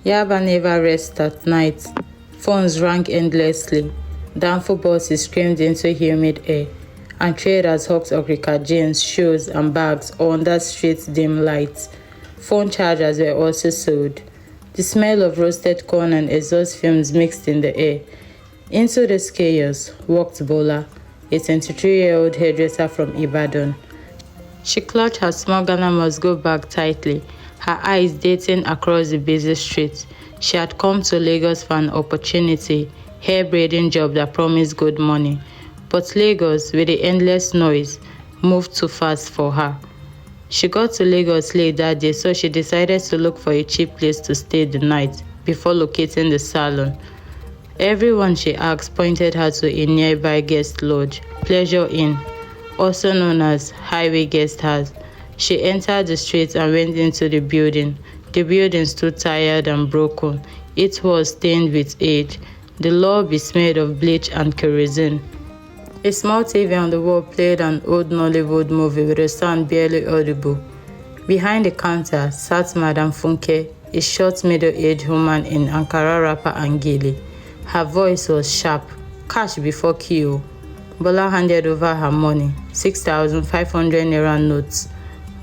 Yaba never rests at night. Phones rang endlessly. Downfall buses screamed into humid air. And traders hawked okrika jeans, shoes, and bags under street dim lights. Phone chargers were also sold. The smell of roasted corn and exhaust fumes mixed in the air. Into this chaos walked Bola, a 23-year-old hairdresser from Ibadan. She clutched her small Ghana must-go bag tightly, her eyes dating across the busy street. She had come to Lagos for an opportunity, hair braiding job that promised good money. But Lagos, with the endless noise, moved too fast for her. She got to Lagos late that day, so she decided to look for a cheap place to stay the night before locating the salon. Everyone she asked pointed her to a nearby guest lodge, Pleasure Inn, also known as Highway Guest House. She entered the street and went into the building. The building stood tired and broken. It was stained with age. The lobby smelled of bleach and kerosene. A small TV on the wall played an old Nollywood movie with a sound barely audible. Behind the counter sat Madame Funke, a short middle-aged woman in Ankara wrapper and gele. Her voice was sharp. Cash before queue. Bola handed over her money, 6,500 naira notes.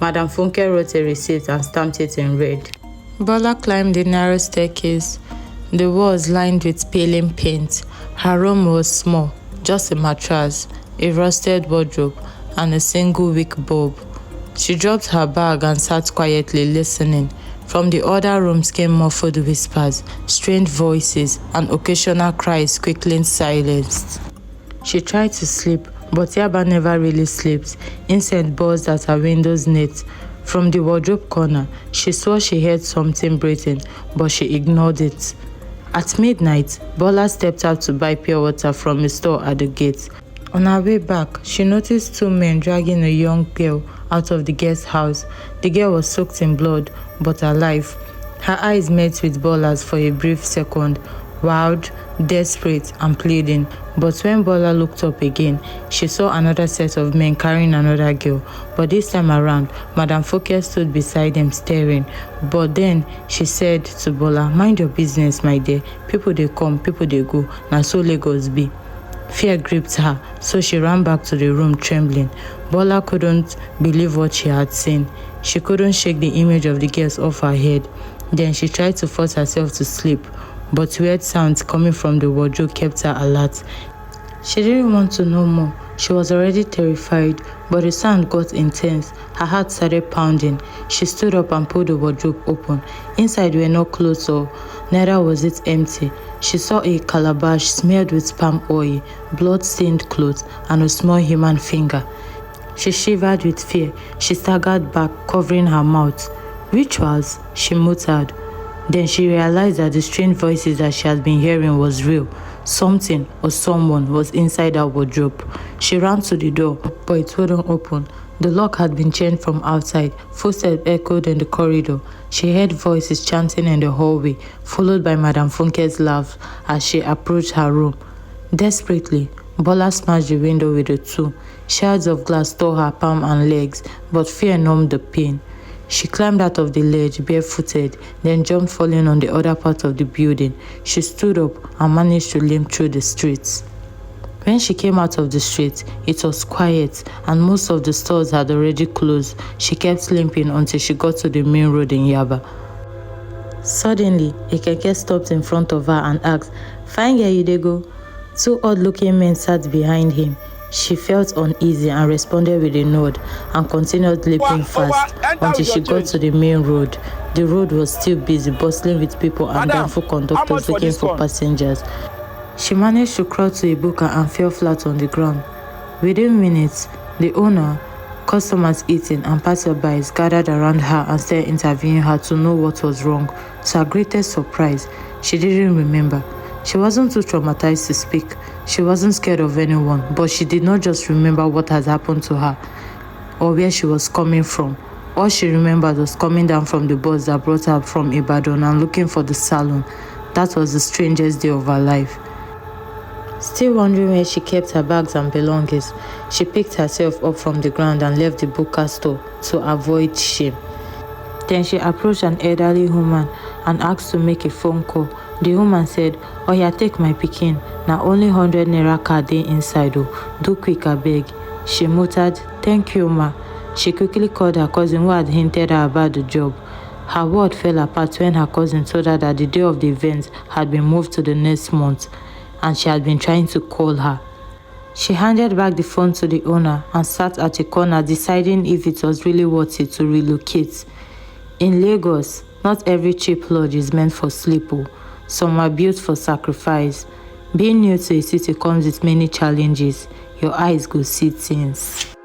Madame Funke wrote a receipt and stamped it in red. Bola climbed the narrow staircase. The walls lined with peeling paint. Her room was small, just a mattress, a rusted wardrobe, and a single wick bulb. She dropped her bag and sat quietly listening. From the other rooms came muffled whispers, strange voices, and occasional cries quickly silenced. She tried to sleep, but Yaba never really slept. Insect buzzed at her window's net. From the wardrobe corner, she swore she heard something breathing, but she ignored it. At midnight, Bola stepped out to buy pure water from a store at the gate. On her way back, she noticed two men dragging a young girl out of the guest house. The girl was soaked in blood, but alive. Her eyes met with Bola's for a brief second, wild, desperate, and pleading. But when Bola looked up again, she saw another set of men carrying another girl. But this time around, Madame Fouquet stood beside them staring. But then she said to Bola, "Mind your business, my dear. People they come, people they go. Now so Lagos be." Fear gripped her, so she ran back to the room trembling. Bola couldn't believe what she had seen. She couldn't shake the image of the girls off her head. Then she tried to force herself to sleep, but weird sounds coming from the wardrobe kept her alert. She didn't want to know more. She was already terrified, but the sound got intense. Her heart started pounding. She stood up and pulled the wardrobe open. Inside were no clothes, or neither was it empty. She saw a calabash smeared with palm oil, blood-stained clothes, and a small human finger. She shivered with fear. She staggered back, covering her mouth. "Rituals?" she muttered. Then she realized that the strange voices that she had been hearing was real. Something or someone was inside her wardrobe. She ran to the door, but it wouldn't open. The lock had been chained from outside. Footsteps echoed in the corridor. She heard voices chanting in the hallway, followed by Madame Funke's laugh as she approached her room. Desperately, Bola smashed the window with a tool. Shards of glass tore her palm and legs, but fear numbed the pain. She climbed out of the ledge barefooted, then jumped, falling on the other part of the building. She stood up and managed to limp through the streets. When she came out of the street, it was quiet and most of the stores had already closed. She kept limping until she got to the main road in Yaba. Suddenly, a keke stopped in front of her and asked, "Fine girl, you dey go?" Two odd-looking men sat behind him. She felt uneasy and responded with a nod and continued leaping fast until she got to the main road. The road was still busy, bustling with people and downful conductors looking for passengers. She managed to crawl to a buka and fell flat on the ground. Within minutes, the owner, customers eating, and passerbys gathered around her and started interviewing her to know what was wrong. To her greatest surprise, she didn't remember. She wasn't too traumatized to speak. She wasn't scared of anyone, but she did not just remember what had happened to her or where she was coming from. All she remembered was coming down from the bus that brought her from Ibadan and looking for the salon. That was the strangest day of her life. Still wondering where she kept her bags and belongings, she picked herself up from the ground and left the Buka store to avoid shame. Then she approached an elderly woman and asked to make a phone call. The woman said, "Oya, take my pikin. Na only 100 naira card dey inside o. Do quick abeg." She muttered, "Thank you, ma." She quickly called her cousin who had hinted her about the job. Her world fell apart when her cousin told her that the day of the event had been moved to the next month and she had been trying to call her. She handed back the phone to the owner and sat at a corner deciding if it was really worth it to relocate. In Lagos, not every cheap lodge is meant for sleep. Some are built for sacrifice. Being new to a city comes with many challenges. Your eyes go see things.